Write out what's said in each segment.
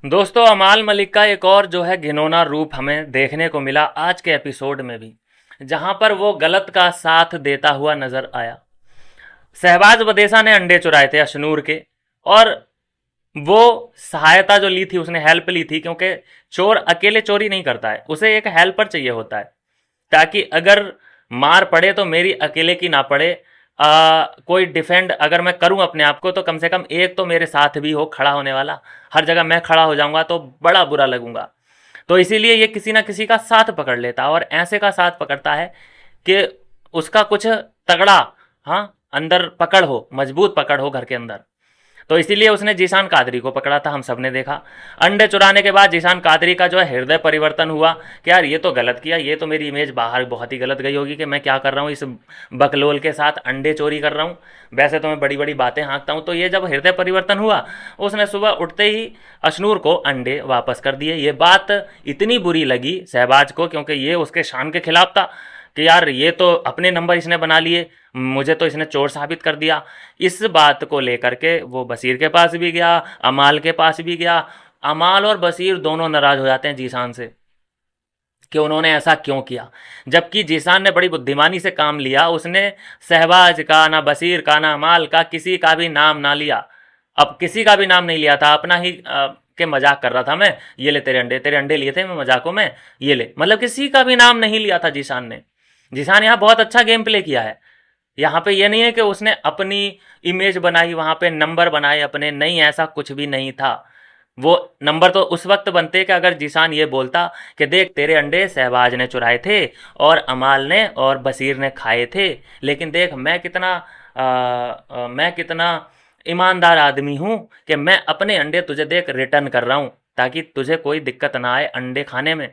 दोस्तों, अमाल मलिक का एक और जो है घिनौना रूप हमें देखने को मिला आज के एपिसोड में भी, जहां पर वो गलत का साथ देता हुआ नजर आया। शहबाज बदेसा ने अंडे चुराए थे अशनूर के, और वो सहायता जो ली थी, उसने हेल्प ली थी, क्योंकि चोर अकेले चोरी नहीं करता है, उसे एक हेल्पर चाहिए होता है, ताकि अगर मार पड़े तो मेरी अकेले की ना पड़े। कोई डिफेंड अगर मैं करूं अपने आप को, तो कम से कम एक तो मेरे साथ भी हो खड़ा होने वाला। हर जगह मैं खड़ा हो जाऊंगा तो बड़ा बुरा लगूंगा। तो इसीलिए ये किसी ना किसी का साथ पकड़ लेता, और ऐसे का साथ पकड़ता है कि उसका कुछ तगड़ा, हाँ, अंदर पकड़ हो, मजबूत पकड़ हो घर के अंदर। तो इसीलिए उसने जीशान कादरी को पकड़ा था, हम सब ने देखा। अंडे चुराने के बाद जीशान कादरी का जो है हृदय परिवर्तन हुआ कि यार ये तो गलत किया, ये तो मेरी इमेज बाहर बहुत ही गलत गई होगी कि मैं क्या कर रहा हूँ, इस बकलोल के साथ अंडे चोरी कर रहा हूँ। वैसे तो मैं बड़ी बड़ी बातें हाँकता हूँ। तो ये जब हृदय परिवर्तन हुआ, उसने सुबह उठते ही अशनूर को अंडे वापस कर दिए। ये बात इतनी बुरी लगी शहबाज को, क्योंकि ये उसके शान के खिलाफ था कि यार ये तो अपने नंबर इसने बना लिए, मुझे तो इसने चोर साबित कर दिया। इस बात को लेकर के वो बशीर के पास भी गया, अमाल के पास भी गया। अमाल और बशीर दोनों नाराज हो जाते हैं जीशान से कि उन्होंने ऐसा क्यों किया, जबकि जीशान ने बड़ी बुद्धिमानी से काम लिया। उसने शहबाज का, ना बशीर का, ना अमाल का, किसी का भी नाम ना लिया। अब किसी का भी नाम नहीं लिया था, अपना ही के मजाक कर रहा था मैं, ये ले तेरे अंडे लिए थे मैं मजाकों में, ये ले, मतलब किसी का भी नाम नहीं लिया था जीशान ने। जीशान यहाँ बहुत अच्छा गेम प्ले किया है। यहाँ पे ये नहीं है कि उसने अपनी इमेज बनाई, वहां पे नंबर बनाए अपने, नहीं, ऐसा कुछ भी नहीं था। वो नंबर तो उस वक्त बनते कि अगर जीशान ये बोलता कि देख तेरे अंडे शहबाज ने चुराए थे और अमाल ने और बशीर ने खाए थे, लेकिन देख मैं कितना ईमानदार आदमी हूँ कि मैं अपने अंडे तुझे देख रिटर्न कर रहा हूँ, ताकि तुझे कोई दिक्कत ना आए अंडे खाने में।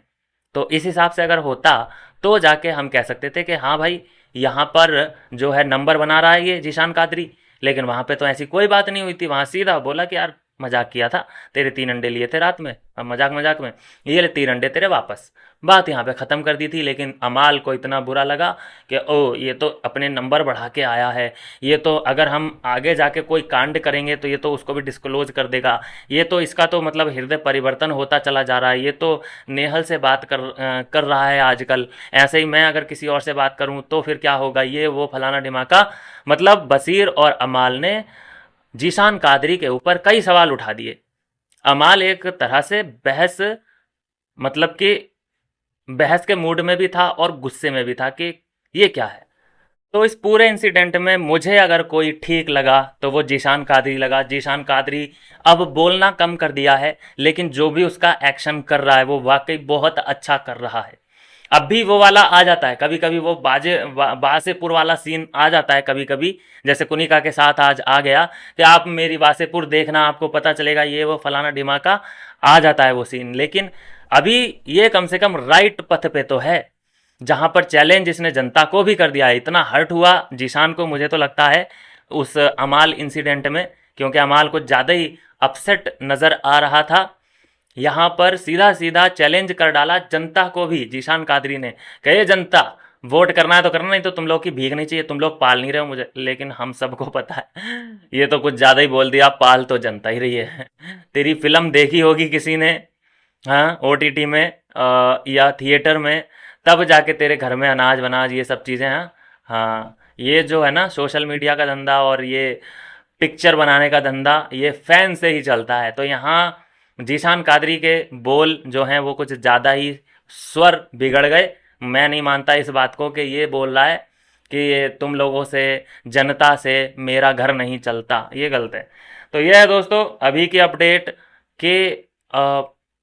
तो इस हिसाब से अगर होता तो जाके हम कह सकते थे कि हाँ भाई, यहाँ पर जो है नंबर बना रहा है ये जीशान कादरी। लेकिन वहाँ पे तो ऐसी कोई बात नहीं हुई थी, वहाँ सीधा बोला कि यार मजाक किया था, तेरे 3 अंडे लिए थे रात में, अब मजाक मजाक में ये ले 3 अंडे तेरे वापस। बात यहाँ पे ख़त्म कर दी थी। लेकिन अमाल को इतना बुरा लगा कि ओ, ये तो अपने नंबर बढ़ा के आया है, ये तो अगर हम आगे जाके कोई कांड करेंगे तो ये तो उसको भी डिस्क्लोज कर देगा, ये तो इसका तो मतलब हृदय परिवर्तन होता चला जा रहा है, ये तो नेहल से बात कर रहा है आजकल, ऐसे ही मैं अगर किसी और से बात करूं तो फिर क्या होगा, ये वो फलाना ढिमाका। मतलब बशीर और अमाल ने जीशान कादरी के ऊपर कई सवाल उठा दिए। अमाल एक तरह से मतलब कि बहस के मूड में भी था और गुस्से में भी था कि ये क्या है। तो इस पूरे इंसिडेंट में मुझे अगर कोई ठीक लगा तो वो जीशान कादरी लगा। जीशान कादरी अब बोलना कम कर दिया है, लेकिन जो भी उसका एक्शन कर रहा है वो वाकई बहुत अच्छा कर रहा है। अब भी वो वाला आ जाता है कभी कभी, वो बासेपुर वाला सीन आ जाता है कभी कभी, जैसे कुनिका के साथ आज आ गया कि आप मेरी बासेपुर देखना, आपको पता चलेगा ये वो फलाना ढिमाका, आ जाता है वो सीन। लेकिन अभी ये कम से कम राइट पथ पे तो है, जहां पर चैलेंज इसने जनता को भी कर दिया है। इतना हर्ट हुआ जीशान को, मुझे तो लगता है उस अमाल इंसिडेंट में, क्योंकि अमाल कुछ ज़्यादा ही अपसेट नज़र आ रहा था। यहाँ पर सीधा सीधा चैलेंज कर डाला जनता को भी जीशान कादरी ने, कहे जनता, वोट करना है तो करना, नहीं तो तुम लोग की भीख नहीं चाहिए, तुम लोग पाल नहीं रहे हो मुझे। लेकिन हम सबको पता है ये तो कुछ ज़्यादा ही बोल दिया, पाल तो जनता ही रही है। तेरी फिल्म देखी होगी किसी ने, हाँ, ओटीटी में या थिएटर में, तब जाके तेरे घर में अनाज वनाज ये सब चीज़ें हैं। हाँ, ये जो है ना सोशल मीडिया का धंधा और ये पिक्चर बनाने का धंधा, ये फैन से ही चलता है। तो यहाँ जीशान कादरी के बोल जो हैं वो कुछ ज़्यादा ही स्वर बिगड़ गए। मैं नहीं मानता इस बात को कि ये बोल रहा है कि ये तुम लोगों से, जनता से मेरा घर नहीं चलता, ये गलत है। तो ये है दोस्तों अभी की अपडेट कि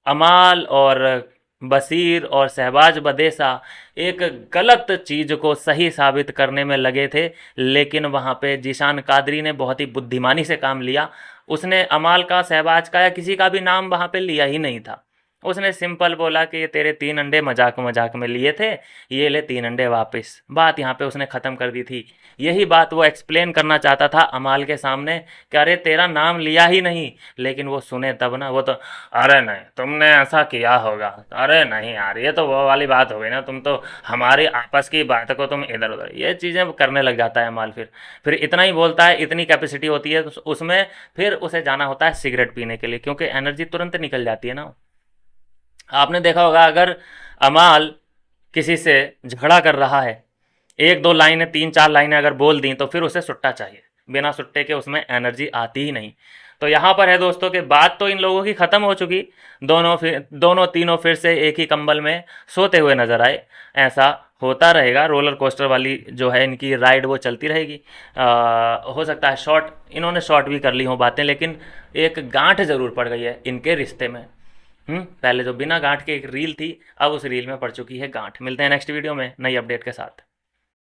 अमाल और बशीर और शहबाज बदेसा एक गलत चीज़ को सही साबित करने में लगे थे। लेकिन वहाँ पे जीशान कादरी ने बहुत ही बुद्धिमानी से काम लिया। उसने अमाल का, शहबाज का या किसी का भी नाम वहाँ पे लिया ही नहीं था। उसने सिंपल बोला कि ये तेरे 3 अंडे मजाक मजाक में लिए थे, ये ले 3 अंडे वापस। बात यहाँ पे उसने ख़त्म कर दी थी। यही बात वो एक्सप्लेन करना चाहता था अमाल के सामने कि अरे तेरा नाम लिया ही नहीं, लेकिन वो सुने तब ना, वो तो अरे नहीं तुमने ऐसा किया होगा, अरे नहीं यार ये तो वो वाली बात हो गई ना, तुम तो हमारी आपस की बात को तुम इधर उधर, ये चीज़ें करने लग जाता है अमाल। फिर इतना ही बोलता है, इतनी कैपेसिटी होती है तो उसमें फिर उसे जाना होता है सिगरेट पीने के लिए, क्योंकि एनर्जी तुरंत निकल जाती है ना। आपने देखा होगा अगर अमाल किसी से झगड़ा कर रहा है, एक दो लाइनें 3 4 लाइनें अगर बोल दी तो फिर उसे सुट्टा चाहिए, बिना सुट्टे के उसमें एनर्जी आती ही नहीं। तो यहाँ पर है दोस्तों कि बात तो इन लोगों की ख़त्म हो चुकी, दोनों तीनों फिर से एक ही कंबल में सोते हुए नजर आए। ऐसा होता रहेगा, रोलर कोस्टर वाली जो है इनकी राइड वो चलती रहेगी। हो सकता है शॉर्ट, इन्होंने शॉर्ट भी कर ली हो बातें, लेकिन एक गांठ ज़रूर पड़ गई है इनके रिश्ते में। पहले जो बिना गांठ के एक रील थी, अब उस रील में पड़ चुकी है गांठ। मिलते हैं नेक्स्ट वीडियो में नई अपडेट के साथ।